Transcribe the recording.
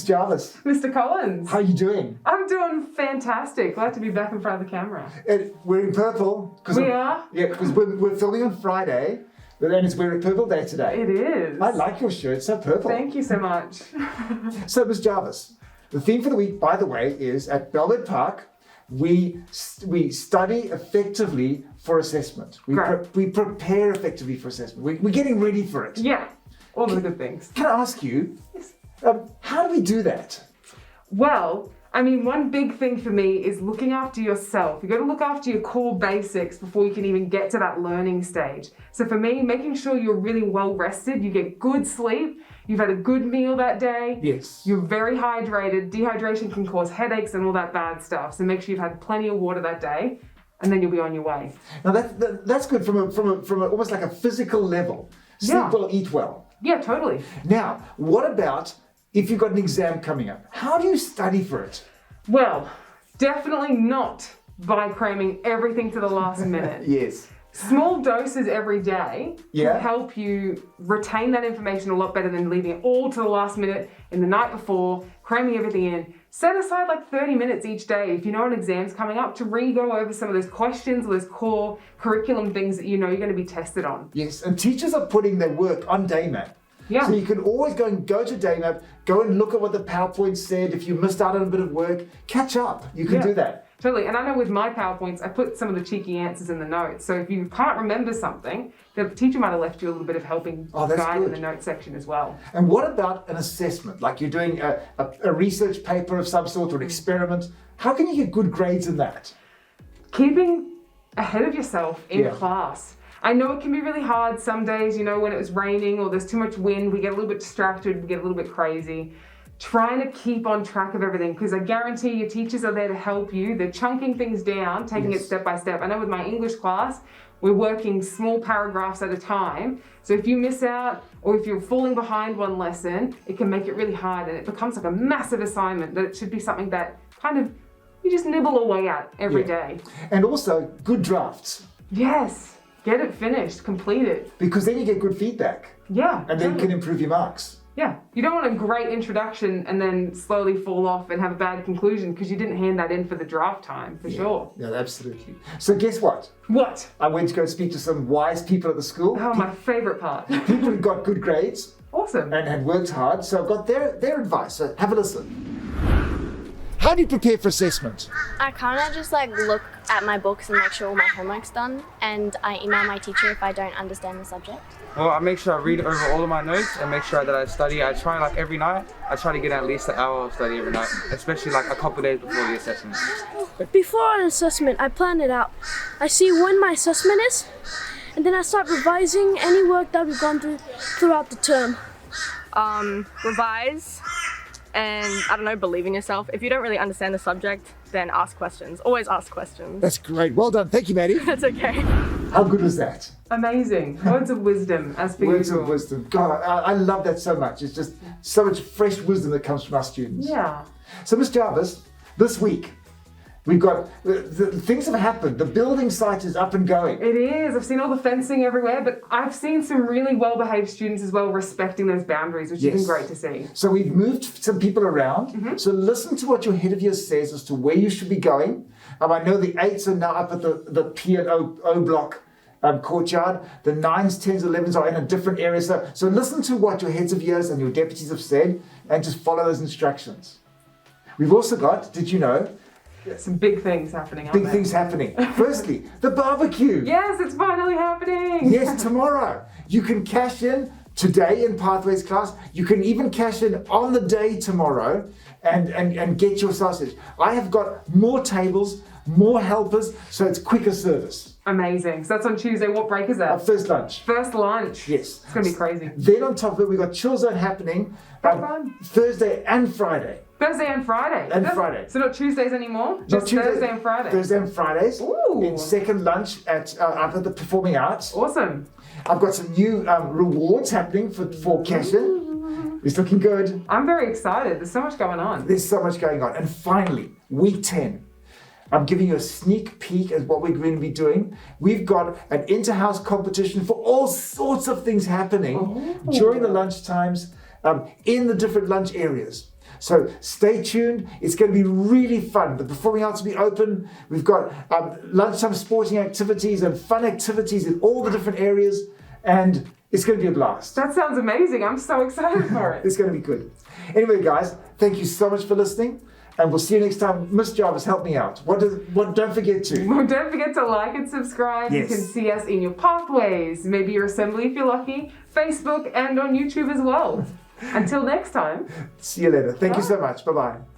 Miss Jarvis. Mr. Collins. How are you doing? I'm doing fantastic. Glad to be back in front of the camera. We're in purple. We are? Yeah, because we're filming on Friday, but then we're a purple day today. It is. I like your shirt, it's so purple. Thank you so much. So, Miss Jarvis, the theme for the week, by the way, is at Belwood Park, we study effectively for assessment. We prepare effectively for assessment. We're getting ready for it. Yeah, all the good things. Can I ask you, Yes. how do we do that? Well, I mean, one big thing for me is looking after yourself. You've got to look after your core basics before you can even get to that learning stage. So for me, making sure you're really well rested, you get good sleep, you've had a good meal that day. Yes. You're very hydrated. Dehydration can cause headaches and all that bad stuff. So make sure you've had plenty of water that day, and then you'll be on your way. Now that's good from a almost like a physical level. Sleep well, eat well. Yeah, totally. Now, what about if you've got an exam coming up? How do you study for it? Well, definitely not by cramming everything to the last minute. Yes. Small doses every day Yeah. will help you retain that information a lot better than leaving it all to the last minute in the night before, cramming everything in. Set aside like 30 minutes each day if you know an exam's coming up to re-go over some of those questions or those core curriculum things that you know you're going to be tested on. Yes, and teachers are putting their work on Daymap. Yeah. So you can always go to Daymap, go and look at what the PowerPoint said. If you missed out on a bit of work, catch up. You can do that. Totally. And I know with my PowerPoints, I put some of the cheeky answers in the notes. So if you can't remember something, the teacher might have left you a little bit of helping guide in the note section as well. And what about an assessment? Like you're doing a research paper of some sort or an experiment. How can you get good grades in that? Keeping ahead of yourself in class. I know it can be really hard some days, you know, when it was raining or there's too much wind, we get a little bit distracted, we get a little bit crazy. Trying to keep on track of everything, because I guarantee your teachers are there to help you. They're chunking things down, taking it step by step. I know with my English class, we're working small paragraphs at a time. So if you miss out or if you're falling behind one lesson, it can make it really hard and it becomes like a massive assignment that it should be something that kind of you just nibble away at every day. And also good drafts. Yes, get it finished, complete it. Because then you get good feedback. Yeah. And then you can improve your marks. Yeah, you don't want a great introduction and then slowly fall off and have a bad conclusion because you didn't hand that in for the draft time, for sure. Yeah, absolutely. So guess what? What? I went to go speak to some wise people at the school. Oh, my favorite part. People who got good grades. Awesome. And had worked hard, so I've got their advice. So have a listen. How do you prepare for assessment? I kind of just look at my books and make sure all my homework's done, and I email my teacher if I don't understand the subject. Well, I make sure I read over all of my notes and make sure that I study. I try every night, I try to get at least an hour of study every night, especially a couple days before the assessment. Before an assessment, I plan it out. I see when my assessment is, and then I start revising any work that we've gone through throughout the term. Revise and, believe in yourself. If you don't really understand the subject, then ask questions. Always ask questions. That's great. Well done. Thank you, Maddie. That's okay. How good was that? Amazing. Words of wisdom, as per Words usual. of wisdom. God, I love that so much. It's just so much fresh wisdom that comes from our students. Yeah. So, Miss Jarvis, this week, we've got, things have happened. The building site is up and going. It is. I've seen all the fencing everywhere, but I've seen some really well-behaved students as well respecting those boundaries, which has been great to see. So we've moved some people around. So listen to what your head of year says as to where you should be going. I know the 8s are now up at the P&O block courtyard. The 9s, 10s, 11s are in a different area. So listen to what your heads of years and your deputies have said and just follow those instructions. We've also got, did you know, some big things happening, aren't big there? things happening. Firstly, the barbecue. Yes, it's finally happening. Yes, tomorrow. You can cash in today in Pathways class. You can even cash in on the day tomorrow and get your sausage. I have got more tables, more helpers, so it's quicker service. Amazing. So that's on Tuesday. What break is that? First lunch. First lunch. Yes. It's going to be crazy. Then on top of it, we've got Chill Zone happening Fun. Thursday and Friday. Thursday and Friday. Friday. So not Tuesdays anymore? Not Just Tuesday, Thursday and Friday. Thursday and Fridays. Ooh. In second lunch at up at the Performing Arts. Awesome. I've got some new rewards happening for cash-in. It's looking good. I'm very excited. There's so much going on. There's so much going on. And finally, week 10. I'm giving you a sneak peek at what we're going to be doing. We've got an inter-house competition for all sorts of things happening during the lunch times in the different lunch areas. So stay tuned. It's going to be really fun. The performing arts will be open. We've got lunchtime sporting activities and fun activities in all the different areas. And it's going to be a blast. That sounds amazing. I'm so excited for it. It's going to be good. Anyway, guys, thank you so much for listening. And we'll see you next time. Miss Jarvis, help me out. Don't forget to. Well, don't forget to like and subscribe. Yes. You can see us in your pathways, maybe your assembly if you're lucky, Facebook, and on YouTube as well. Until next time. See you later. Thank you so much. Bye-bye.